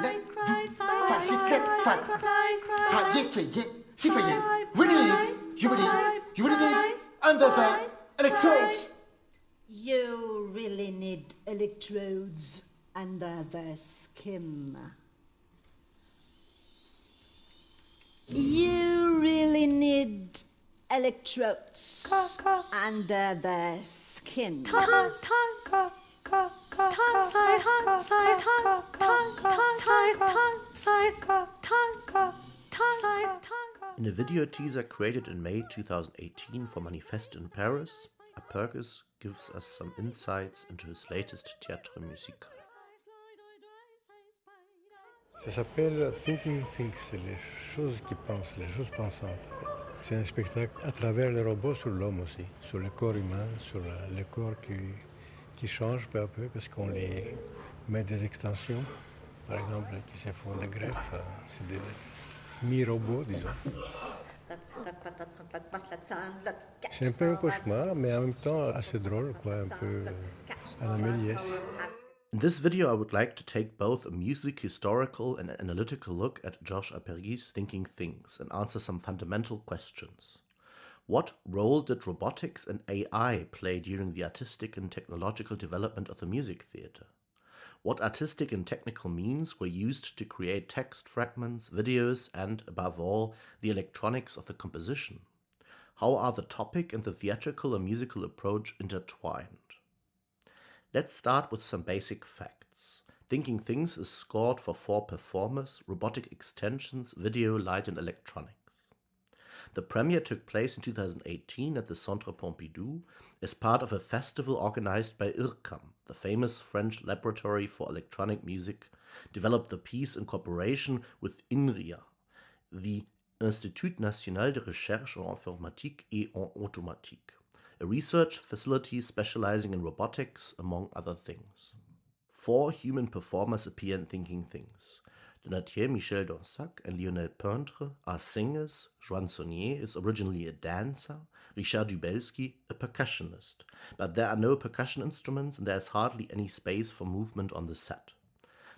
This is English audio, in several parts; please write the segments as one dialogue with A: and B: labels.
A: let, du, fa, si, let, fa, fa, ye, fe, ye, si, fe, ye. You really need under the electrodes.
B: You really need electrodes under the skin. You really need electrodes under the skin.
C: In a video teaser created in May 2018 for Manifeste in Paris, Aperghis gives us some insights into his latest théâtre musical.
D: Ça s'appelle Thinking Things, c'est les choses qui pensent, les choses pensantes. C'est un spectacle à travers les robots sur l'homme aussi, sur le corps humain, sur le corps qui change peu à peu parce qu'on les met des extensions, par exemple, qui se font des greffes, c'est des mi-robots, disons. C'est un peu un cauchemar, mais en même temps assez drôle, quoi, un peu à la Méliès.
C: In this video, I would like to take both a music, historical and analytical look at Georges Aperghis' Thinking Things and answer some fundamental questions. What role did robotics and AI play during the artistic and technological development of the music theatre? What artistic and technical means were used to create text fragments, videos, and, above all, the electronics of the composition? How are the topic and the theatrical and musical approach intertwined? Let's start with some basic facts. Thinking Things is scored for 4 performers, robotic extensions, video, light and electronics. The premiere took place in 2018 at the Centre Pompidou as part of a festival organized by IRCAM, the famous French laboratory for electronic music, developed the piece in cooperation with INRIA, the Institut National de Recherche en Informatique et en Automatique, a research facility specializing in robotics, among other things. 4 human performers appear in Thinking Things. Donatier Michel Donsac and Lionel Peintre are singers, Joan Saunier is originally a dancer, Richard Dubelski a percussionist, but there are no percussion instruments and there is hardly any space for movement on the set.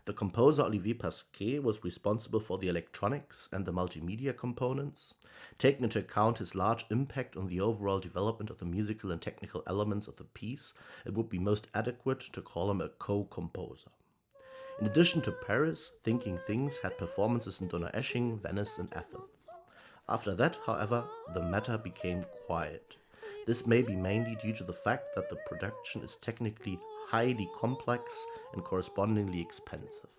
C: The composer Olivier Pasquet was responsible for the electronics and the multimedia components. Taking into account his large impact on the overall development of the musical and technical elements of the piece, it would be most adequate to call him a co-composer. In addition to Paris, Thinking Things had performances in Donaueschingen, Venice and Athens. After that, however, the matter became quiet. This may be mainly due to the fact that the production is technically highly complex and correspondingly expensive.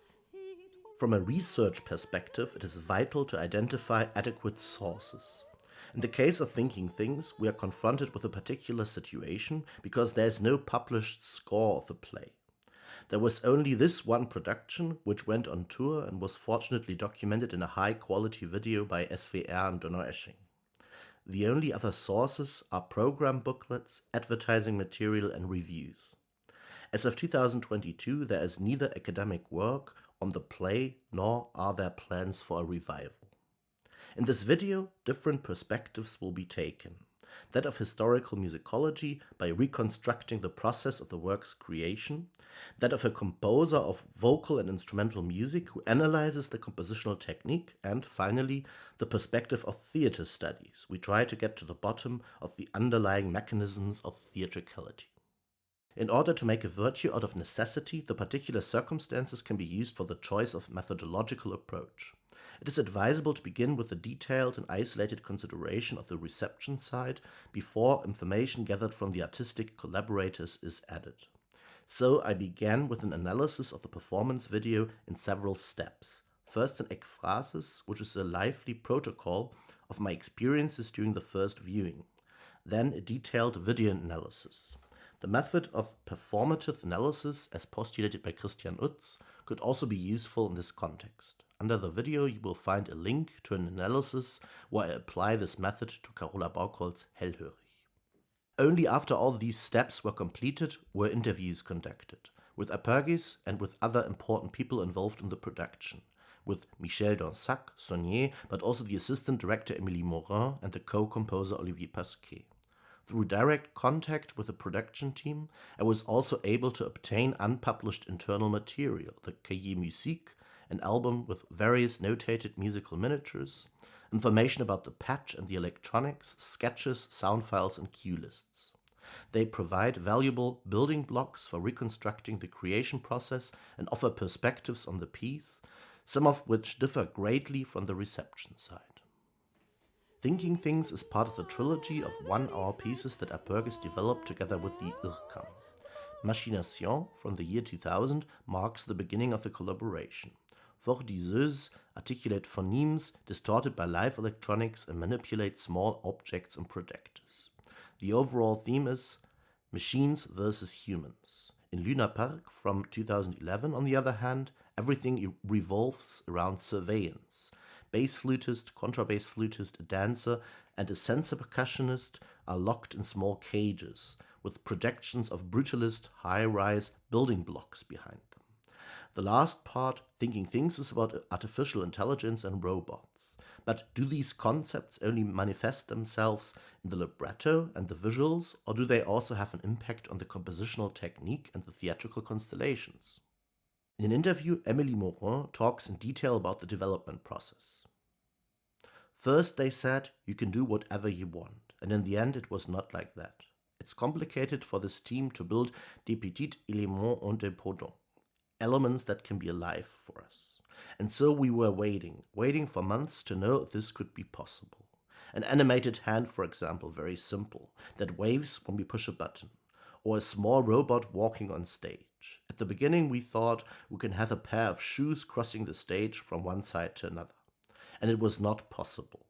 C: From a research perspective, it is vital to identify adequate sources. In the case of Thinking Things, we are confronted with a particular situation because there is no published score of the play. There was only this one production, which went on tour and was fortunately documented in a high-quality video by SWR in Donaueschingen. The only other sources are program booklets, advertising material and reviews. As of 2022, there is neither academic work on the play nor are there plans for a revival. In this video, different perspectives will be taken. That of historical musicology by reconstructing the process of the work's creation, that of a composer of vocal and instrumental music who analyzes the compositional technique, and finally, the perspective of theater studies. We try to get to the bottom of the underlying mechanisms of theatricality. In order to make a virtue out of necessity, the particular circumstances can be used for the choice of methodological approach. It is advisable to begin with a detailed and isolated consideration of the reception side before information gathered from the artistic collaborators is added. So I began with an analysis of the performance video in several steps. First an ekphrasis, which is a lively protocol of my experiences during the first viewing. Then a detailed video analysis. The method of performative analysis, as postulated by Christian Utz, could also be useful in this context. Under the video you will find a link to an analysis where I apply this method to Carola Bauckholt's Hellhörig. Only after all these steps were completed were interviews conducted, with Aperghis and with other important people involved in the production, with Michel Donsac, Saunier, but also the assistant director Emilie Morin and the co-composer Olivier Pasquet. Through direct contact with the production team, I was also able to obtain unpublished internal material, the Cahiers Musique, an album with various notated musical miniatures, information about the patch and the electronics, sketches, sound files, and cue lists. They provide valuable building blocks for reconstructing the creation process and offer perspectives on the piece, some of which differ greatly from the reception side. Thinking Things is part of the trilogy of one-hour pieces that Aperghis developed together with the IRCAM. Machination from the year 2000 marks the beginning of the collaboration. Vordiseuses articulate phonemes distorted by live electronics and manipulate small objects and projectors. The overall theme is machines versus humans. In Luna Park from 2011, on the other hand, everything revolves around surveillance. Bass flutist, contrabass flutist, a dancer, and a sensor percussionist are locked in small cages, with projections of brutalist, high-rise building blocks behind them. The last part, Thinking Things, is about artificial intelligence and robots. But do these concepts only manifest themselves in the libretto and the visuals, or do they also have an impact on the compositional technique and the theatrical constellations? In an interview, Emilie Morin talks in detail about the development process. First, they said, you can do whatever you want, and in the end it was not like that. It's complicated for this team to build des petits éléments indépendants, elements that can be alive for us. And so we were waiting for months to know if this could be possible. An animated hand, for example, very simple, that waves when we push a button, or a small robot walking on stage. At the beginning we thought we can have a pair of shoes crossing the stage from one side to another. And it was not possible.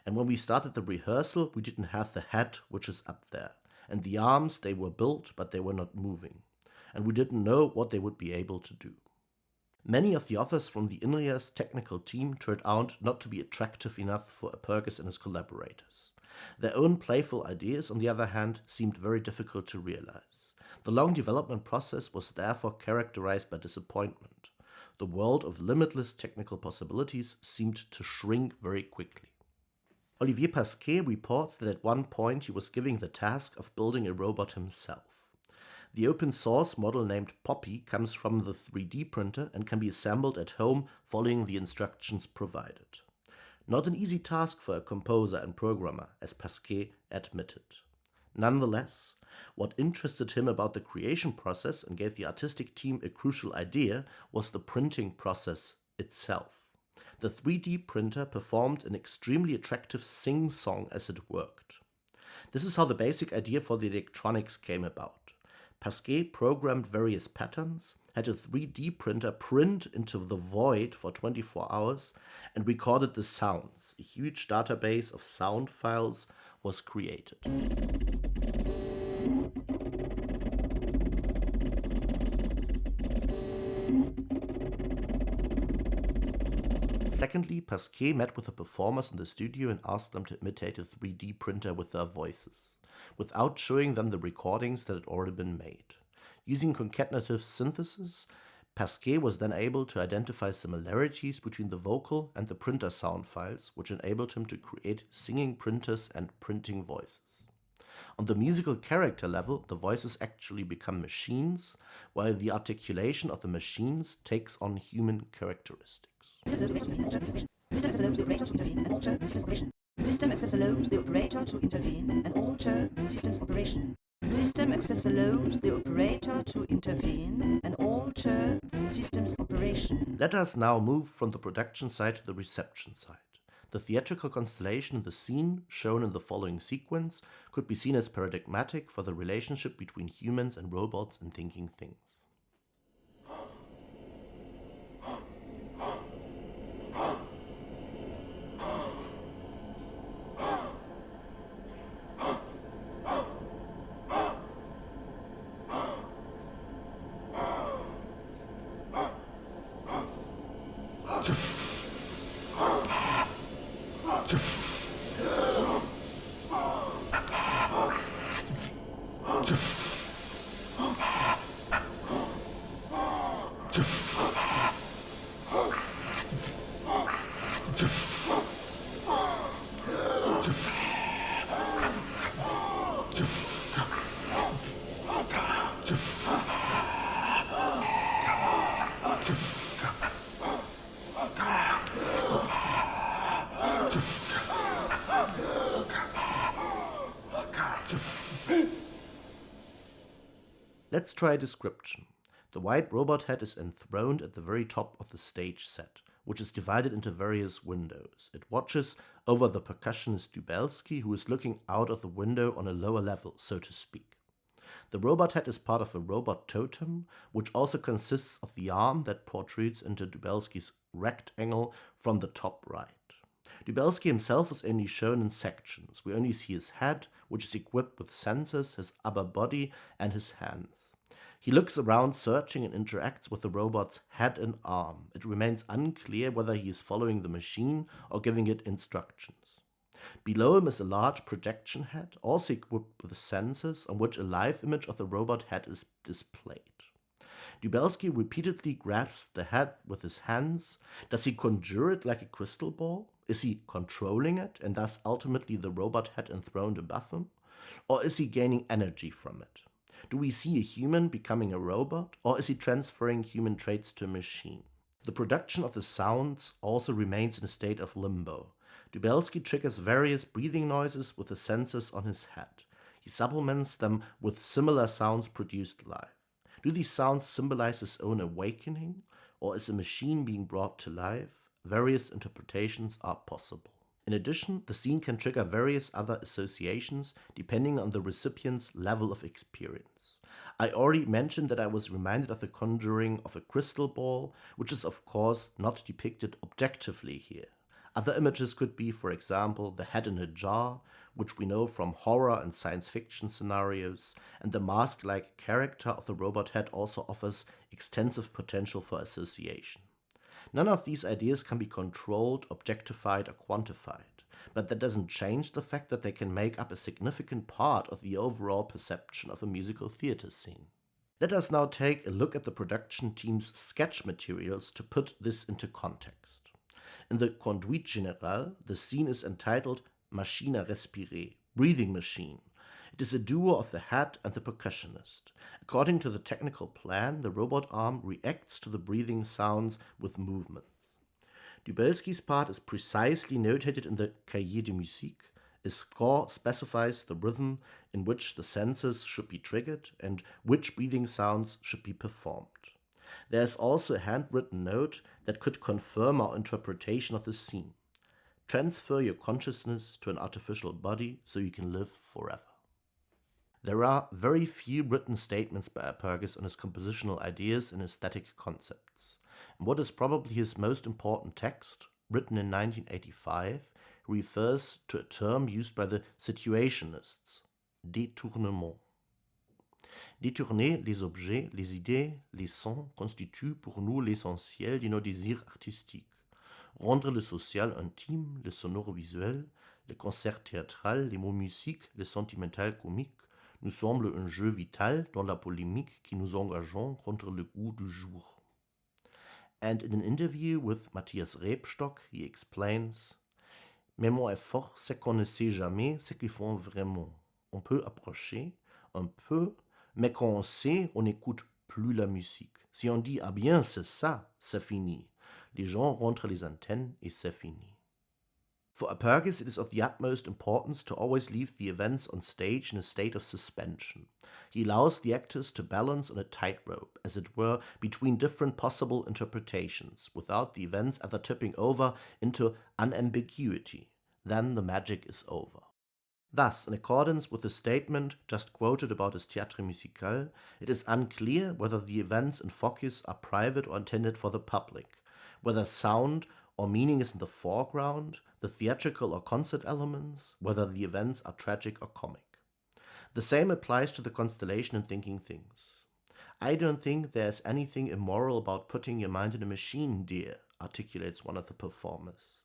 C: And when we started the rehearsal, we didn't have the head, which is up there. And the arms, they were built, but they were not moving. And we didn't know what they would be able to do. Many of the authors from the INRIA's technical team turned out not to be attractive enough for Aperghis and his collaborators. Their own playful ideas, on the other hand, seemed very difficult to realize. The long development process was therefore characterized by disappointment. The world of limitless technical possibilities seemed to shrink very quickly. Olivier Pasquet reports that at one point he was given the task of building a robot himself. The open source model named Poppy comes from the 3D printer and can be assembled at home following the instructions provided. Not an easy task for a composer and programmer, as Pasquet admitted. Nonetheless, what interested him about the creation process and gave the artistic team a crucial idea was the printing process itself. The 3D printer performed an extremely attractive sing-song as it worked. This is how the basic idea for the electronics came about. Pasquet programmed various patterns, had a 3D printer print into the void for 24 hours, and recorded the sounds. A huge database of sound files was created. Secondly, Pasquet met with the performers in the studio and asked them to imitate a 3D printer with their voices, without showing them the recordings that had already been made. Using concatenative synthesis, Pasquet was then able to identify similarities between the vocal and the printer sound files, which enabled him to create singing printers and printing voices. On the musical character level, the voices actually become machines, while the articulation of the machines takes on human characteristics.
E: System access allows the operator to intervene and alter the system's operation. System access allows the operator to intervene and alter the system's operation.
C: Let us now move from the production side to the reception side. The theatrical constellation in the scene, shown in the following sequence, could be seen as paradigmatic for the relationship between humans and robots in thinking things. Let's try a description. The white robot head is enthroned at the very top of the stage set, which is divided into various windows. It watches over the percussionist Dubelski, who is looking out of the window on a lower level, so to speak. The robot head is part of a robot totem, which also consists of the arm that protrudes into Dubelski's rectangle from the top right. Dubelski himself is only shown in sections. We only see his head, which is equipped with sensors, his upper body, and his hands. He looks around searching and interacts with the robot's head and arm. It remains unclear whether he is following the machine or giving it instructions. Below him is a large projection head, also equipped with sensors, on which a live image of the robot head is displayed. Dubelski repeatedly grasps the head with his hands. Does he conjure it like a crystal ball? Is he controlling it, and thus ultimately the robot head enthroned above him? Or is he gaining energy from it? Do we see a human becoming a robot, or is he transferring human traits to a machine? The production of the sounds also remains in a state of limbo. Dubelski triggers various breathing noises with the sensors on his head. He supplements them with similar sounds produced live. Do these sounds symbolize his own awakening, or is a machine being brought to life? Various interpretations are possible. In addition, the scene can trigger various other associations depending on the recipient's level of experience. I already mentioned that I was reminded of the conjuring of a crystal ball, which is of course not depicted objectively here. Other images could be, for example, the head in a jar, which we know from horror and science fiction scenarios, and the mask-like character of the robot head also offers extensive potential for association. None of these ideas can be controlled, objectified, or quantified, but that doesn't change the fact that they can make up a significant part of the overall perception of a musical theater scene. Let us now take a look at the production team's sketch materials to put this into context. In the Conduite Générale, the scene is entitled Machine à respirer, breathing machine. It is a duo of the head and the percussionist. According to the technical plan, the robot arm reacts to the breathing sounds with movements. Dubelski's part is precisely notated in the Cahier de Musique. A score specifies the rhythm in which the sensors should be triggered and which breathing sounds should be performed. There is also a handwritten note that could confirm our interpretation of the scene. Transfer your consciousness to an artificial body so you can live forever. There are very few written statements by Aperghis on his compositional ideas and aesthetic concepts. And what is probably his most important text, written in 1985, refers to a term used by the situationists, détournement. Détourner les objets, les idées, les sons constitue pour nous l'essentiel de nos désirs artistiques. Rendre le social intime, le sonore visuel, le concert théâtral, les mots musiques, le sentimental comique, nous semble un jeu vital dans la polémique qui nous engageons contre le goût du jour. And in an interview with Matthias Rebstock, he explains, mais mon effort, c'est qu'on ne sait jamais ce qu'ils font vraiment. On peut approcher, un peu, mais quand on sait, on n'écoute plus la musique. Si on dit « Ah bien, c'est ça », c'est fini. Les gens rentrent les antennes et c'est fini. For Aperghis, it is of the utmost importance to always leave the events on stage in a state of suspension. He allows the actors to balance on a tightrope, as it were, between different possible interpretations, without the events ever tipping over into unambiguity. Then the magic is over. Thus, in accordance with the statement just quoted about his Théâtre Musical, it is unclear whether the events in Focus are private or intended for the public, whether sound or meaning is in the foreground, the theatrical or concert elements, whether the events are tragic or comic. The same applies to the constellation in Thinking Things. I don't think there is anything immoral about putting your mind in a machine, dear, articulates one of the performers.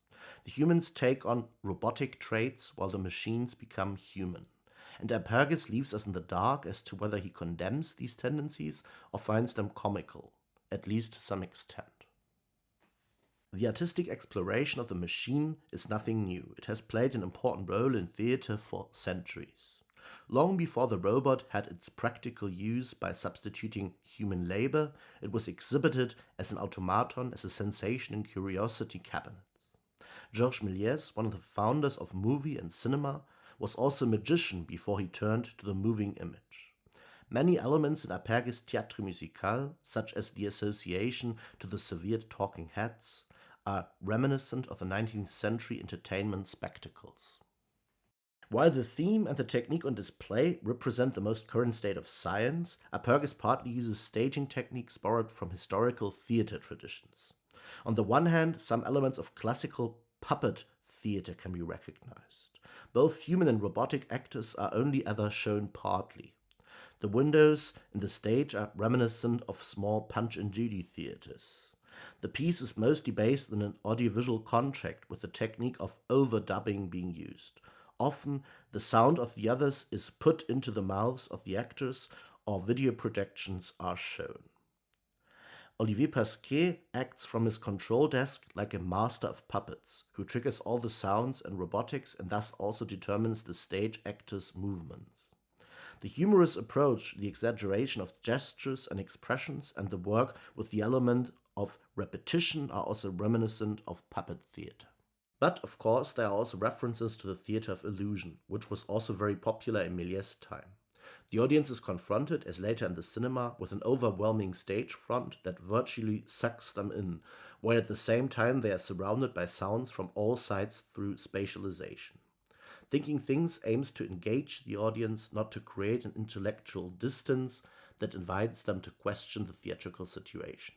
C: The humans take on robotic traits while the machines become human. And Aperghis leaves us in the dark as to whether he condemns these tendencies or finds them comical, at least to some extent. The artistic exploration of the machine is nothing new. It has played an important role in theatre for centuries. Long before the robot had its practical use by substituting human labor, it was exhibited as an automaton, as a sensation in curiosity cabinets. Georges Méliès, one of the founders of movie and cinema, was also a magician before he turned to the moving image. Many elements in Aperghis' Théâtre Musical, such as the association to the severed talking heads, are reminiscent of the 19th century entertainment spectacles. While the theme and the technique on display represent the most current state of science, Aperghis partly uses staging techniques borrowed from historical theater traditions. On the one hand, some elements of classical puppet theater can be recognized. Both human and robotic actors are only ever shown partly. The windows in the stage are reminiscent of small Punch and Judy theaters. The piece is mostly based on an audiovisual contract, with the technique of overdubbing being used. Often, the sound of the others is put into the mouths of the actors, or video projections are shown. Olivier Pasquet acts from his control desk like a master of puppets, who triggers all the sounds and robotics and thus also determines the stage actors' movements. The humorous approach, the exaggeration of gestures and expressions, and the work with the element of repetition are also reminiscent of puppet theater. But, of course, there are also references to the theater of illusion, which was also very popular in Méliès' time. The audience is confronted, as later in the cinema, with an overwhelming stage front that virtually sucks them in, while at the same time they are surrounded by sounds from all sides through spatialization. Thinking Things aims to engage the audience, not to create an intellectual distance that invites them to question the theatrical situation.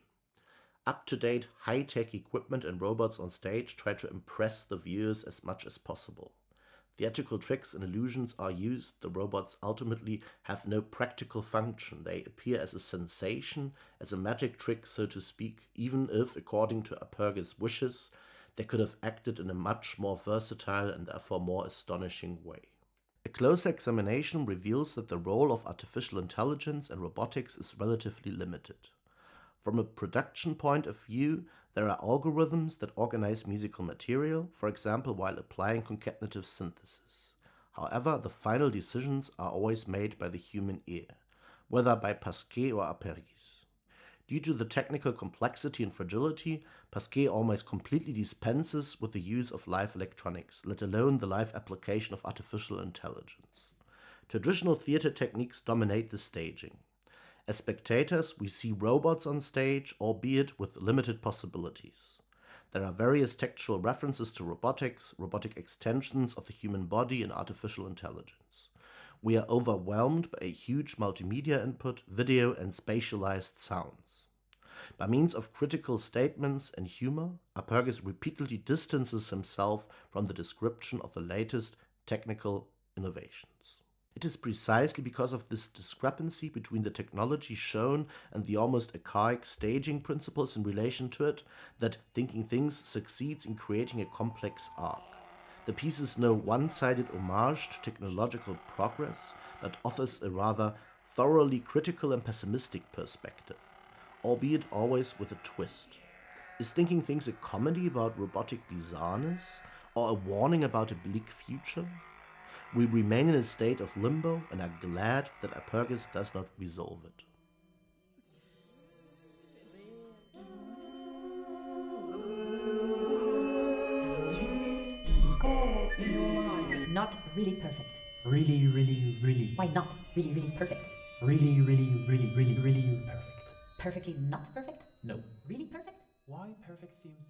C: Up-to-date, high-tech equipment and robots on stage try to impress the viewers as much as possible. Theatrical tricks and illusions are used. The robots ultimately have no practical function. They appear as a sensation, as a magic trick, so to speak, even if, according to Aperghis' wishes, they could have acted in a much more versatile and therefore more astonishing way. A closer examination reveals that the role of artificial intelligence and robotics is relatively limited. From a production point of view, there are algorithms that organize musical material, for example while applying concatenative synthesis. However, the final decisions are always made by the human ear, whether by Pasquet or Aperghis. Due to the technical complexity and fragility, Pasquet almost completely dispenses with the use of live electronics, let alone the live application of artificial intelligence. Traditional theater techniques dominate the staging. As spectators, we see robots on stage, albeit with limited possibilities. There are various textual references to robotics, robotic extensions of the human body, and artificial intelligence. We are overwhelmed by a huge multimedia input, video, and spatialized sounds. By means of critical statements and humor, Aperghis repeatedly distances himself from the description of the latest technical innovations. It is precisely because of this discrepancy between the technology shown and the almost archaic staging principles in relation to it that Thinking Things succeeds in creating a complex arc. The piece is no one-sided homage to technological progress, but offers a rather thoroughly critical and pessimistic perspective, albeit always with a twist. Is Thinking Things a comedy about robotic bizarreness, or a warning about a bleak future? We remain in a state of limbo and are glad that Aperghis does not resolve it.
F: It's not really perfect.
G: Really, really, really.
F: Why not really, really perfect?
G: Really, really, really, really, really perfect.
F: Perfectly not perfect?
G: No.
F: Really perfect?
G: Why perfect seems